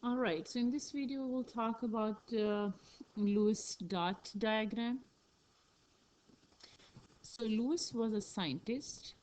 All right, so in this video, we'll talk about Lewis dot diagram. So Lewis was a scientist,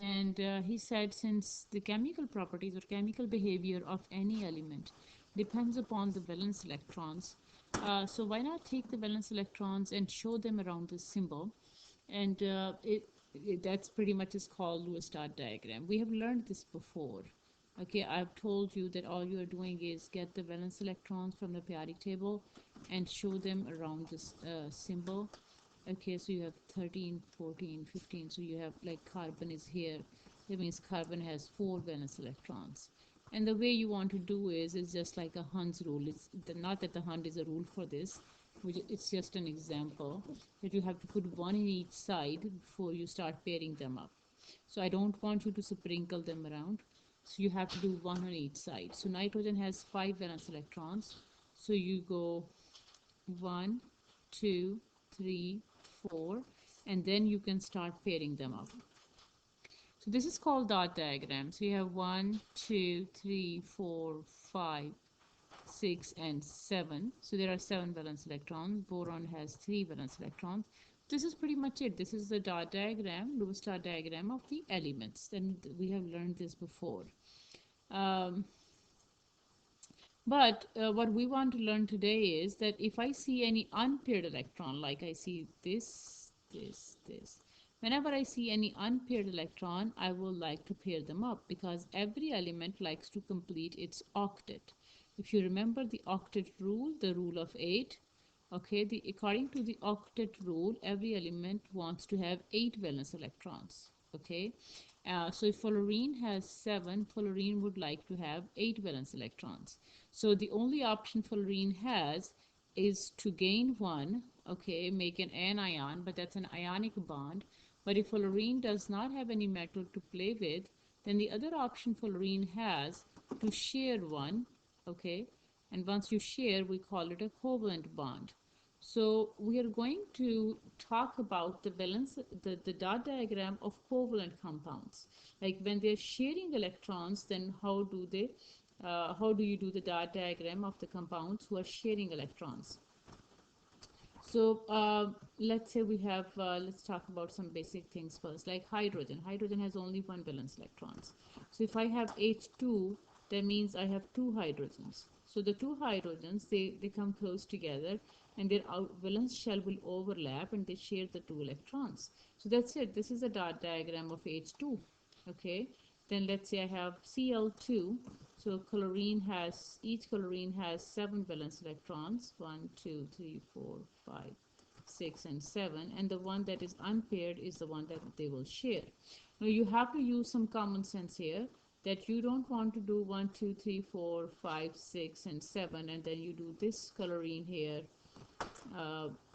and he said since the chemical properties or chemical behavior of any element depends upon the valence electrons, so why not take the valence electrons and show them around this symbol? And that's pretty much is called Lewis dot diagram. We have learned this before. Okay, I've told you that all you are doing is get the valence electrons from the periodic table and show them around this symbol. Okay, so you have 13, 14, 15. So you have like carbon is here. That means carbon has 4 valence electrons. And the way you want to do is just like a Hund's rule. It's not that the Hund is a rule for this, which it's just an example that you have to put one in each side before you start pairing them up. So I don't want you to sprinkle them around. So you have to do one on each side. So nitrogen has 5 valence electrons. So you go 1, 2, 3, 4, and then you can start pairing them up. So this is called dot diagram. So you have 1, 2, 3, 4, 5, 6, and 7. So there are 7 valence electrons. Boron has 3 valence electrons. This is pretty much it. This is the dot diagram, Lewis dot diagram of the elements. And we have learned this before. Um, but what we want to learn today is that if I see any unpaired electron, like I see this, whenever I see any unpaired electron, I will like to pair them up because every element likes to complete its octet. If you remember the octet rule, the rule of 8, okay, according to the octet rule, every element wants to have 8 valence electrons, okay. So if fluorine has 7, fluorine would like to have 8 valence electrons. So the only option fluorine has is to gain one, okay, make an anion, but that's an ionic bond. But if fluorine does not have any metal to play with, then the other option fluorine has to share one, okay, and once you share, we call it a covalent bond. So we are going to talk about the valence, the dot diagram of covalent compounds. Like when they're sharing electrons, then how do you do the dot diagram of the compounds who are sharing electrons? So let's say we have, let's talk about some basic things first, like hydrogen. Hydrogen has only 1 valence electrons. So if I have H2, that means I have 2 hydrogens. So the 2 hydrogens, they come close together and their valence shell will overlap and they share the 2 electrons. So that's it. This is a dot diagram of H2. Okay. Then let's say I have Cl2. So each chlorine has 7 valence electrons, 1, 2, 3, 4, 5, 6, and 7. And the one that is unpaired is the one that they will share. Now you have to use some common sense here that you don't want to do 1, 2, 3, 4, 5, 6, and 7, and then you do this chlorine here,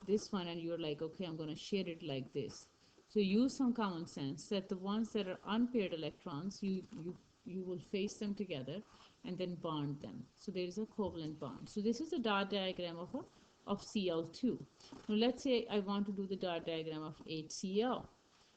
this one, and you're like, okay, I'm going to share it like this. So use some common sense that the ones that are unpaired electrons, you will face them together and then bond them. So there is a covalent bond. So this is a dot diagram of Cl2. Now let's say I want to do the dot diagram of HCl.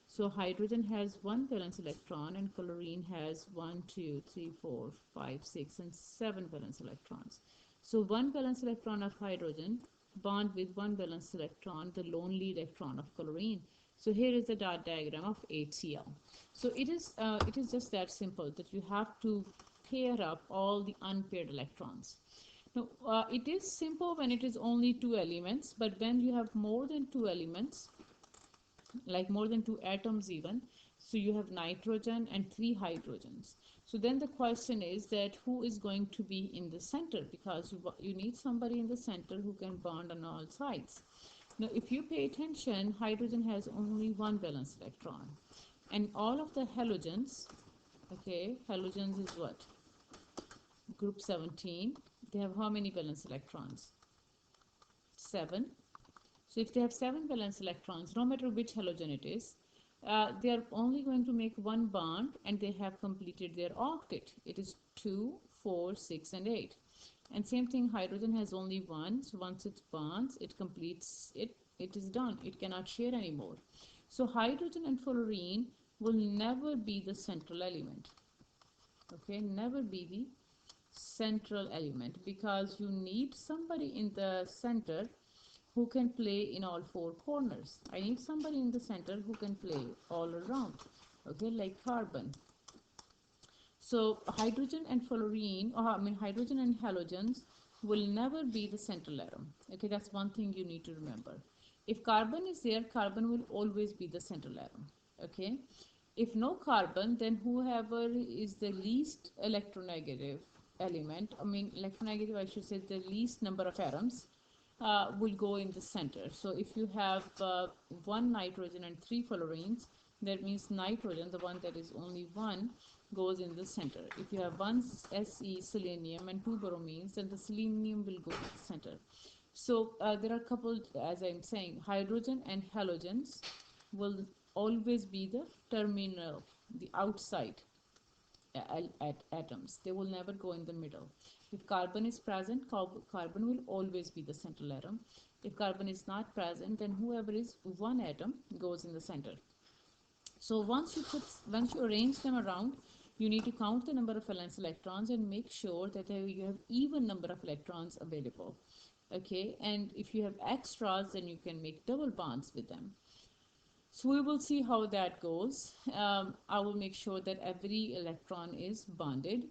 So hydrogen has 1 valence electron and chlorine has 1, 2, 3, 4, 5, 6, and 7 valence electrons. So 1 valence electron of hydrogen bond with 1 valence electron, the lonely electron of chlorine. So here is the dot diagram of HCl. So it is just that simple that you have to pair up all the unpaired electrons. Now, it is simple when it is only 2 elements, but when you have more than 2 elements, like more than 2 atoms even, so you have nitrogen and 3 hydrogens. So then the question is that who is going to be in the center, because you need somebody in the center who can bond on all sides. Now if you pay attention, hydrogen has only 1 valence electron, and all of the halogens, okay, halogens is what, group 17, they have how many valence electrons? 7. So if they have 7 valence electrons, no matter which halogen it is, they are only going to make one bond and they have completed their octet. It is 2, 4, 6, and 8. And same thing, hydrogen has only one. So once it bonds, it completes it. It is done. It cannot share anymore. So hydrogen and fluorine will never be the central element. Okay, never be the central element, because you need somebody in the center who can play in all four corners. I need somebody in the center who can play all around, okay, like carbon. So hydrogen and fluorine, or I mean hydrogen and halogens, will never be the central atom. Okay, that's one thing you need to remember. If carbon is there, carbon will always be the central atom. Okay, if no carbon, then whoever is the least electronegative element, I mean electronegative, I should say the least number of atoms, will go in the center. So if you have one nitrogen and three fluorines, that means nitrogen, the one that is only one, goes in the center. If you have one Se selenium and two bromines, then the selenium will go to the center. So there are a couple, as I'm saying, hydrogen and halogens will always be the terminal, the outside at atoms. They will never go in the middle. If carbon is present, carbon will always be the central atom. If carbon is not present, then whoever is one atom goes in the center. So once you arrange them around, you need to count the number of valence electrons and make sure that you have even number of electrons available. Okay, and if you have extras, then you can make double bonds with them. So we will see how that goes. I will make sure that every electron is bonded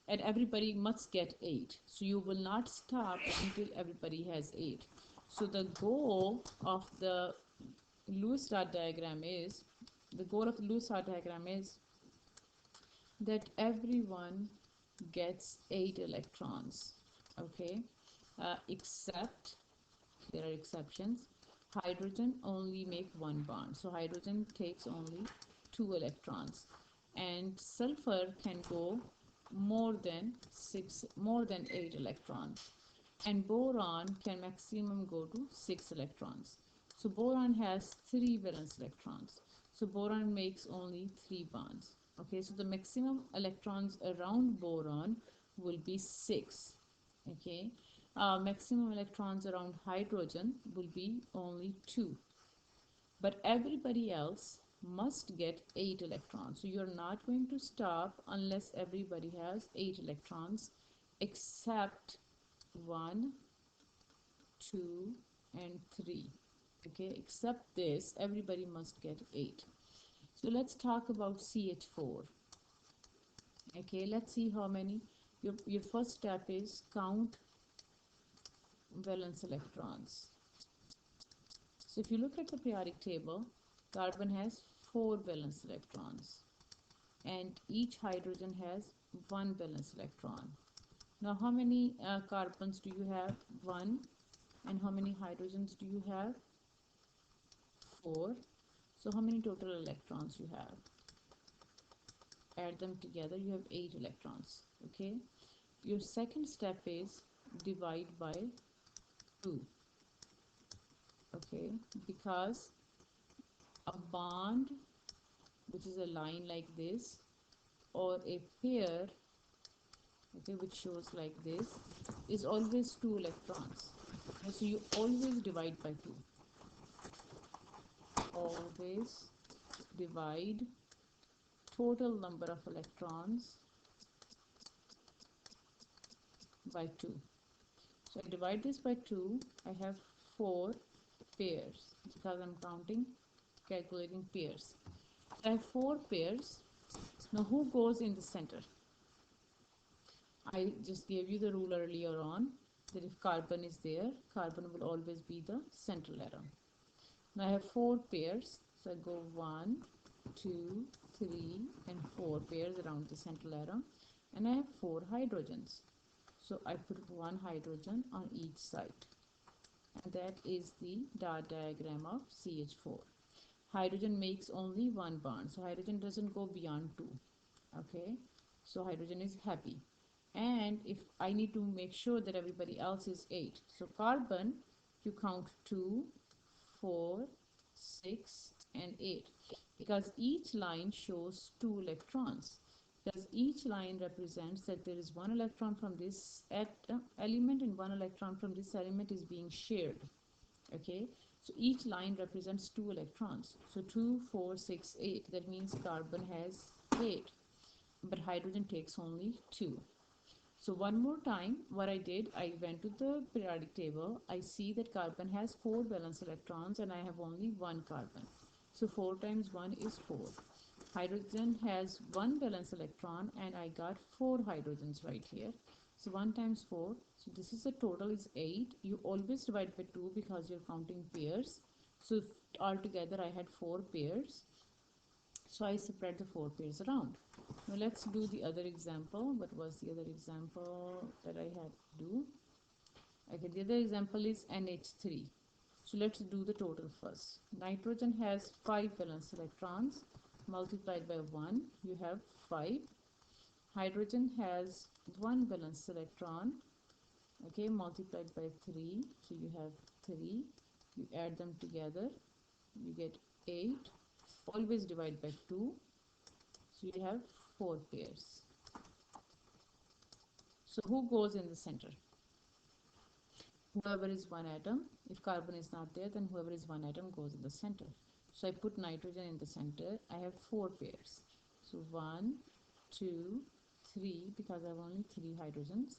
and everybody must get 8. So you will not stop until everybody has 8. So the goal of the Lewis dot diagram is, that everyone gets 8 electrons. Okay, except there are exceptions. Hydrogen only make one bond, so hydrogen takes only 2 electrons, and sulfur can go more than 8 electrons, and boron can maximum go to 6 electrons. So boron has 3 valence electrons, so boron makes only 3 bonds. Okay, so the maximum electrons around boron will be 6. Okay, maximum electrons around hydrogen will be only 2, but everybody else must get 8 electrons. So you're not going to stop unless everybody has 8 electrons, except 1, 2, and 3. Okay, except this, everybody must get 8. So let's talk about CH4. Okay, let's see how many. Your first step is count valence electrons. So if you look at the periodic table, carbon has 4 valence electrons and each hydrogen has 1 valence electron. Now how many carbons do you have? 1. And how many hydrogens do you have? 4. So how many total electrons you have? Add them together, you have 8 electrons. Okay, your second step is divide by 2. Okay, because a bond, which is a line like this, or a pair, okay, which shows like this, is always 2 electrons. Okay, so you always divide by 2. Always divide total number of electrons by 2. So I divide this by 2, I have 4 pairs because I'm calculating pairs. I have 4 pairs. Now who goes in the center? I just gave you the rule earlier on that if carbon is there, carbon will always be the central atom. Now I have 4 pairs, so I go 1, 2, 3, and 4 pairs around the central atom, and I have 4 hydrogens. So I put 1 hydrogen on each side, and that is the dot diagram of CH4. Hydrogen makes only 1 bond, so hydrogen doesn't go beyond 2. Okay, so hydrogen is happy. And if I need to make sure that everybody else is 8, so carbon, you count 2, 4, 6, and 8, because each line shows 2 electrons, because each line represents that there is 1 electron from this element and 1 electron from this element is being shared. Okay, so each line represents 2 electrons, so 2, 4, 6, 8, that means carbon has 8, but hydrogen takes only 2. So one more time, what I did, I went to the periodic table. I see that carbon has 4 valence electrons and I have only one carbon. So 4 times 1 is 4. Hydrogen has 1 valence electron and I got 4 hydrogens right here. So 1 times 4, so this is the total is 8. You always divide by 2 because you're counting pairs. So altogether I had 4 pairs. So I spread the 4 pairs around. Now let's do the other example. What was the other example that I had to do? Okay, the other example is NH3. So let's do the total first. Nitrogen has 5 valence electrons. Multiplied by 1, you have 5. Hydrogen has 1 valence electron. Okay, multiplied by 3, so you have 3. You add them together, you get 8. Always divide by 2, so you have 4 pairs. So who goes in the center? Whoever is one atom. If carbon is not there, then whoever is one atom goes in the center. So I put nitrogen in the center. I have 4 pairs. So 1, 2, 3, because I have only 3 hydrogens.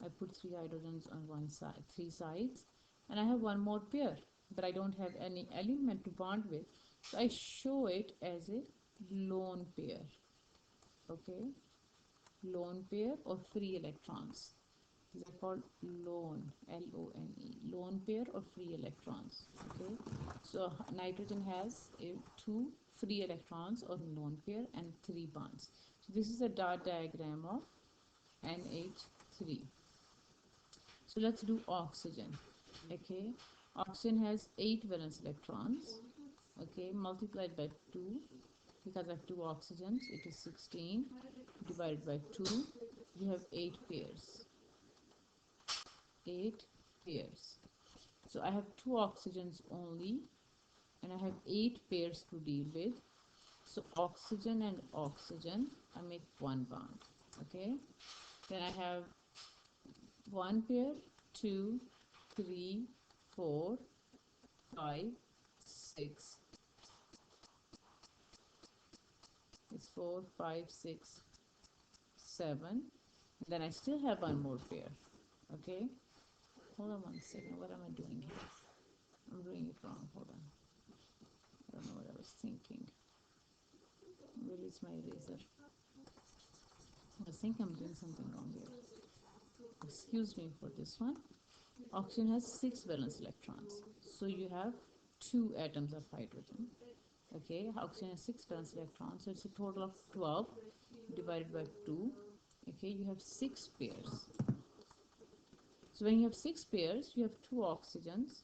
I put 3 hydrogens on one side, 3 sides, and I have one more pair, but I don't have any element to bond with. So I show it as a lone pair. Okay, lone pair or free electrons. These are called lone, L-O-N-E, lone pair or free electrons. Okay, so nitrogen has 2 free electrons or lone pair and 3 bonds. So this is a dot diagram of NH3. So let's do oxygen. Okay, oxygen has 8 valence electrons. Okay, multiplied by 2, because I have 2 oxygens, it is 16. Divided by 2, you have 8 pairs. 8 pairs. So I have 2 oxygens only and I have 8 pairs to deal with. So oxygen and oxygen, I make one bond. Okay, then I have 1 pair, 2, 3, 4, 5, 6. It's 4, 5, 6, 7. And then I still have one more pair. Okay, hold on one second. What am I doing here? I'm doing it wrong. Hold on. I don't know what I was thinking. Release my eraser. I think I'm doing something wrong here. Excuse me for this one. Oxygen has 6 valence electrons. So you have 2 atoms of hydrogen. Okay, oxygen has 6 valence electrons. So it's a total of 12 divided by 2. Okay, you have 6 pairs. So when you have 6 pairs, you have 2 oxygens.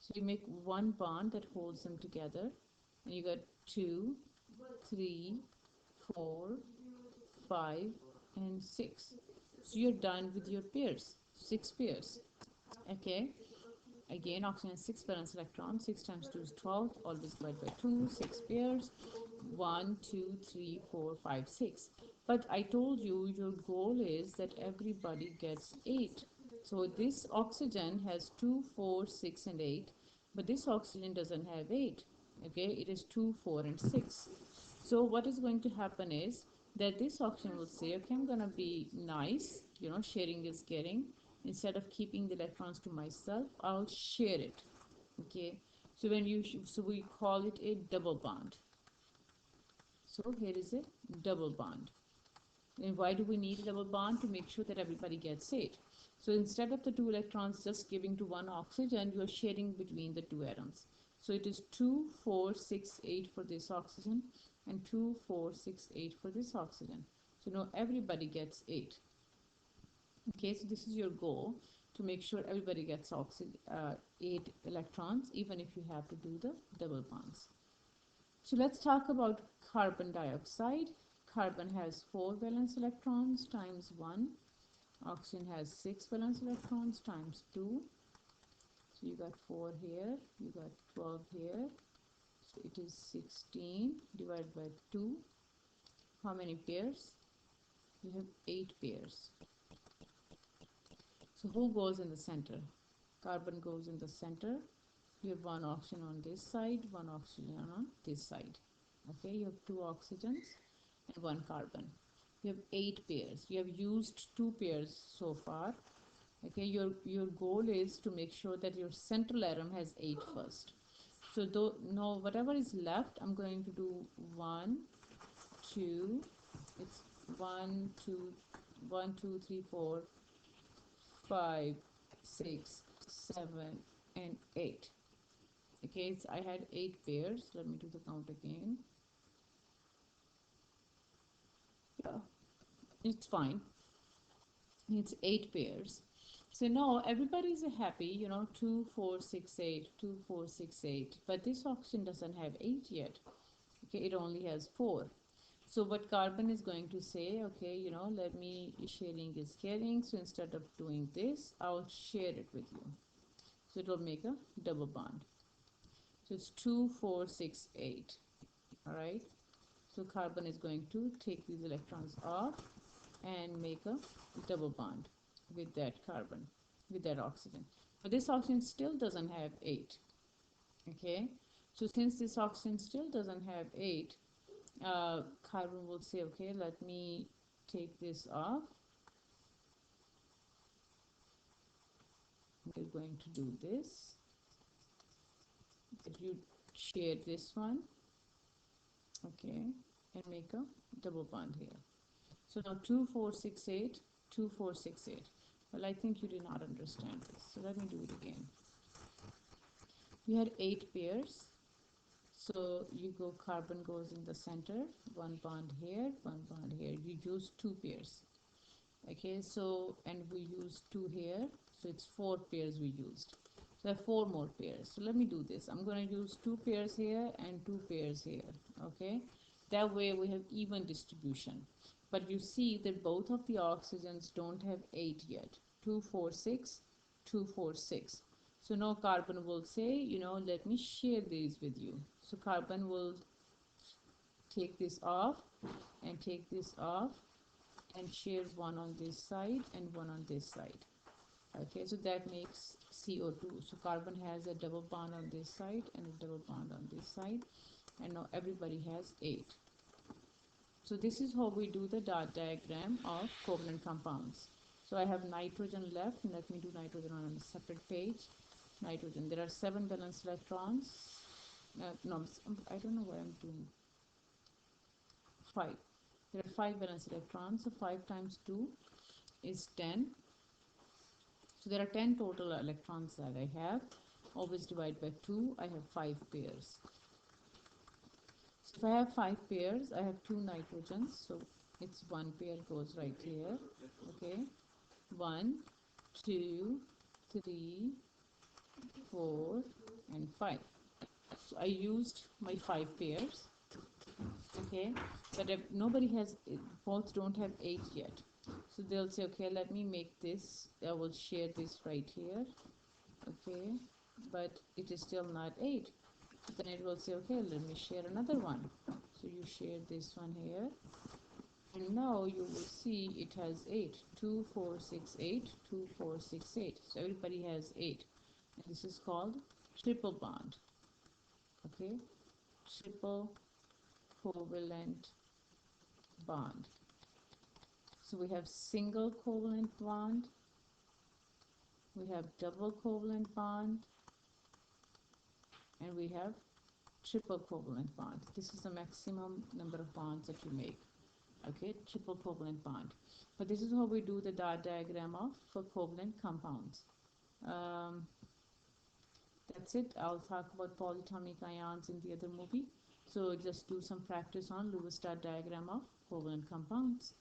So you make one bond that holds them together. And you got 2, 3, 4, 5, and 6. So you're done with your pairs, 6 pairs. Okay, again oxygen has 6 valence electrons. 6 times 2 is 12. Always divide by 2. 6 pairs. 1, 2, 3, 4, 5, 6. But I told you your goal is that everybody gets 8. So this oxygen has 2, 4, 6, and 8. But this oxygen doesn't have 8. Okay, it is 2, 4, and 6. So what is going to happen is that this oxygen will say, okay, I'm going to be nice, sharing is caring. Instead of keeping the electrons to myself, I'll share it. Okay, so so we call it a double bond. So here is a double bond. And why do we need a double bond? To make sure that everybody gets 8. So instead of the 2 electrons just giving to one oxygen, you are sharing between the 2 atoms. So it is 2, 4, 6, 8 for this oxygen and 2, 4, 6, 8 for this oxygen. So now everybody gets 8. Okay, so this is your goal, to make sure everybody gets 8 electrons, even if you have to do the double bonds. So let's talk about carbon dioxide. Carbon has 4 valence electrons times 1. Oxygen has 6 valence electrons times 2. So you got 4 here, you got 12 here. So it is 16 divided by 2. How many pairs? You have 8 pairs. So who goes in the center? Carbon goes in the center. You have one oxygen on this side, one oxygen on this side. Okay, you have 2 oxygens and 1 carbon. You have 8 pairs. You have used 2 pairs so far. Okay, your goal is to make sure that your central atom has 8 first. So though now whatever is left, I'm going to do 1 2, it's 1 2 1 2 3 4 5 6 7 and 8. Okay, so I had 8 pairs. Let me do the count again. Yeah, it's fine. It's 8 pairs. So now everybody's happy, 2 4 6 8 2 4 6 8, but this oxygen doesn't have 8 yet. Okay, it only has 4. So what carbon is going to say, okay, let me, sharing is caring, so instead of doing this, I'll share it with you. So it will make a double bond. So it's 2 4 6 8. All right, so carbon is going to take these electrons off and make a double bond with that carbon, with that oxygen. But this oxygen still doesn't have 8. Okay, so since this oxygen still doesn't have 8, carbon will say, okay, let me take this off. We're going to do this. That you share this one, okay, and make a double bond here. So now 2 4 6 8 2 4 6 8. Well, I think you did not understand this, so let me do it again. You had 8 pairs, so you go, carbon goes in the center, one bond here, one bond here. You use 2 pairs. Okay, so and we use 2 here, so it's 4 pairs we used. So I have 4 more pairs. So let me do this. I'm going to use 2 pairs here and 2 pairs here. Okay, that way we have even distribution. But you see that both of the oxygens don't have 8 yet. 2 4 6 2 4 6. So now carbon will say, let me share these with you. So carbon will take this off and take this off and shares one on this side and one on this side. Okay, so that makes CO2. So carbon has a double bond on this side and a double bond on this side, and now everybody has 8. So this is how we do the dot diagram of covalent compounds. So I have nitrogen left, and let me do nitrogen on a separate page. Nitrogen, there are 7 valence electrons. No, I don't know why I'm doing 5. There are 5 valence electrons, so 5 times 2 is 10. So there are 10 total electrons that I have. Always divide by 2. I have 5 pairs. So if I have 5 pairs, I have 2 nitrogens. So it's 1 pair goes right here. Okay. 1, 2, 3, 4, and 5. So I used my 5 pairs. Okay. But if nobody has, both don't have 8 yet. So they'll say, okay, let me make this. I will share this right here. Okay, but it is still not 8. Then it will say, okay, let me share another one. So you share this one here, and now you will see it has 8. 2 4 6 8 2 4 6 8. So everybody has 8, and this is called triple bond. Okay, triple covalent bond. So we have single covalent bond, we have double covalent bond, and we have triple covalent bond. This is the maximum number of bonds that you make. Okay, triple covalent bond. But this is how we do the dot diagram of for covalent compounds. Um, that's it. I'll talk about polyatomic ions in the other movie. So just do some practice on Lewis dot diagram of covalent compounds.